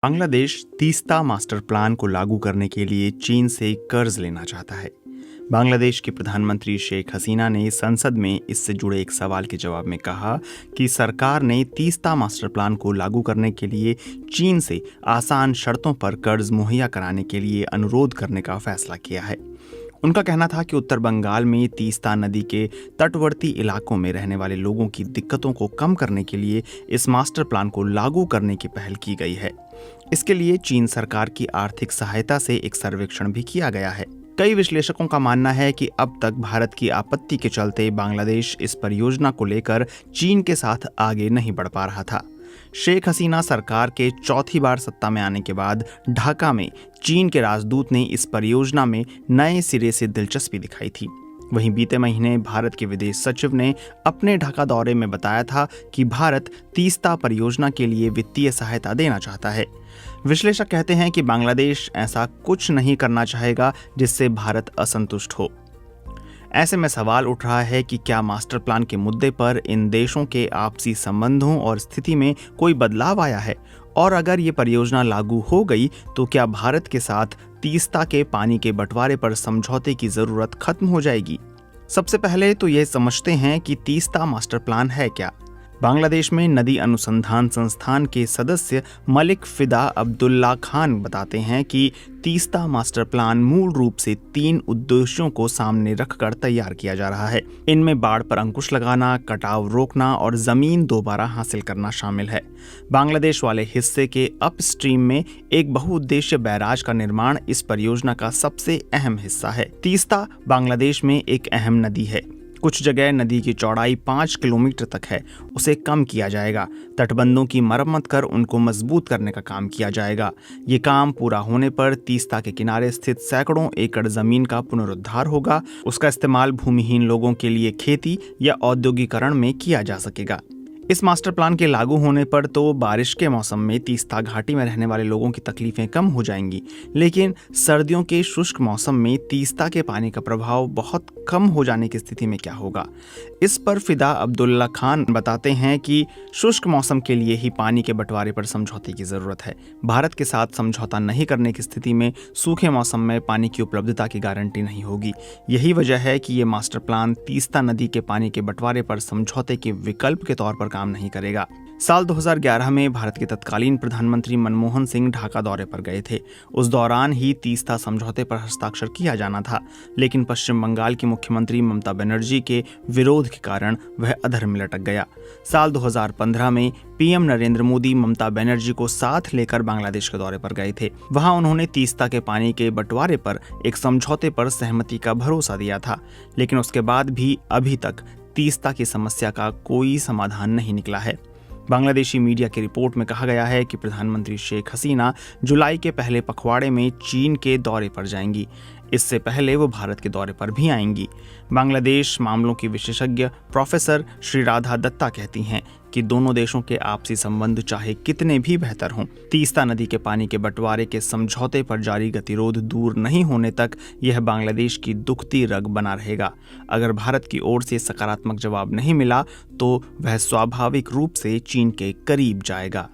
Bangladesh Teesta master plan को लागू करने के लिए चीन से कर्ज लेना चाहता है। बांग्लादेश की प्रधानमंत्री शेख हसीना ने संसद में इससे जुड़े एक सवाल के जवाब में कहा कि सरकार ने तीस्ता मास्टर प्लान को लागू करने के लिए चीन से आसान शर्तों पर कर्ज मुहैया कराने के लिए अनुरोध करने का फैसला किया है। उनका कहना था कि उत्तर बंगाल में तीस्ता नदी के तटवर्ती इलाकों में रहने वाले लोगों की दिक्कतों को कम करने के लिए इस मास्टर प्लान को लागू करने की पहल की गई है। इसके लिए चीन सरकार की आर्थिक सहायता से एक सर्वेक्षण भी किया गया है। कई विश्लेषकों का मानना है कि अब तक भारत की आपत्ति के चलते बांग्लादेश इस परियोजना को लेकर चीन के साथ आगे नहीं बढ़ पा रहा था। शेख हसीना सरकार के चौथी बार सत्ता में आने के बाद ढाका में चीन के राजदूत ने इस परियोजना में नए सिरे से दिलचस्पी दिखाई थी। वहीं बीते महीने भारत के विदेश सचिव ने अपने ढाका दौरे में बताया था कि भारत तीस्ता परियोजना के लिए वित्तीय सहायता देना चाहता है। विश्लेषक कहते हैं कि बांग्लादेश ऐसा कुछ नहीं करना चाहेगा जिससे भारत असंतुष्ट हो। ऐसे में सवाल उठ रहा है कि क्या मास्टर प्लान के मुद्दे पर इन देशों के आपसी संबंधों और स्थिति में कोई बदलाव आया है, और अगर ये परियोजना लागू हो गई तो क्या भारत के साथ तीस्ता के पानी के बंटवारे पर समझौते की जरूरत खत्म हो जाएगी। सबसे पहले तो ये समझते हैं कि तीस्ता मास्टर प्लान है क्या। बांग्लादेश में नदी अनुसंधान संस्थान के सदस्य मलिक फिदा अब्दुल्ला खान बताते हैं कि तीस्ता मास्टर प्लान मूल रूप से 3 उद्देश्यों को सामने रखकर तैयार किया जा रहा है। इनमें बाढ़ पर अंकुश लगाना, कटाव रोकना और जमीन दोबारा हासिल करना शामिल है। बांग्लादेश वाले हिस्से के अपस्ट्रीम में एक बहुउद्देश्य बैराज का निर्माण इस परियोजना का सबसे अहम हिस्सा है। तीस्ता बांग्लादेश में एक अहम नदी है। कुछ जगह नदी की चौड़ाई 5 किलोमीटर तक है, उसे कम किया जाएगा। तटबंधों की मरम्मत कर उनको मजबूत करने का काम किया जाएगा। ये काम पूरा होने पर तीस्ता के किनारे स्थित सैकड़ों एकड़ जमीन का पुनरुद्धार होगा। उसका इस्तेमाल भूमिहीन लोगों के लिए खेती या औद्योगिकरण में किया जा सकेगा। इस मास्टर प्लान के लागू होने पर तो बारिश के मौसम में तीस्ता घाटी में रहने वाले लोगों की तकलीफें कम हो जाएंगी, लेकिन सर्दियों के शुष्क मौसम में तीस्ता के पानी का प्रभाव बहुत कम हो जाने की स्थिति में क्या होगा। इस पर फिदा अब्दुल्ला खान बताते हैं कि शुष्क मौसम के लिए ही पानी के बंटवारे पर समझौते की जरूरत है। भारत के साथ समझौता नहीं करने की स्थिति में सूखे मौसम में पानी की उपलब्धता की गारंटी नहीं होगी। यही वजह है कि ये मास्टर प्लान तीस्ता नदी के पानी के बंटवारे पर समझौते के विकल्प के तौर पर काम नहीं करेगा। साल 2011 में भारत के तत्कालीन प्रधानमंत्री मनमोहन सिंह ढाका दौरे पर गए थे। उस दौरान ही तीस्ता समझौते पर हस्ताक्षर किया जाना था, लेकिन पश्चिम बंगाल की मुख्यमंत्री ममता बनर्जी के विरोध के कारण वह अधर में लटक गया। साल 2015 में पीएम नरेंद्र मोदी ममता बनर्जी को साथ लेकर बांग्लादेश के दौरे पर गए थे। वहां उन्होंने तीस्ता के पानी के बंटवारे पर एक समझौते पर सहमति का भरोसा दिया था, लेकिन उसके बाद भी अभी तक तीस्ता की समस्या का कोई समाधान नहीं निकला है। बांग्लादेशी मीडिया की रिपोर्ट में कहा गया है कि प्रधानमंत्री शेख हसीना जुलाई के पहले पखवाड़े में चीन के दौरे पर जाएंगी। इससे पहले वो भारत के दौरे पर भी आएंगी। बांग्लादेश मामलों की विशेषज्ञ प्रोफेसर श्री राधा दत्ता कहती हैं कि दोनों देशों के आपसी संबंध चाहे कितने भी बेहतर हों, तीस्ता नदी के पानी के बंटवारे के समझौते पर जारी गतिरोध दूर नहीं होने तक यह बांग्लादेश की दुखती रग बना रहेगा। अगर भारत की ओर से सकारात्मक जवाब नहीं मिला तो वह स्वाभाविक रूप से चीन के करीब जाएगा।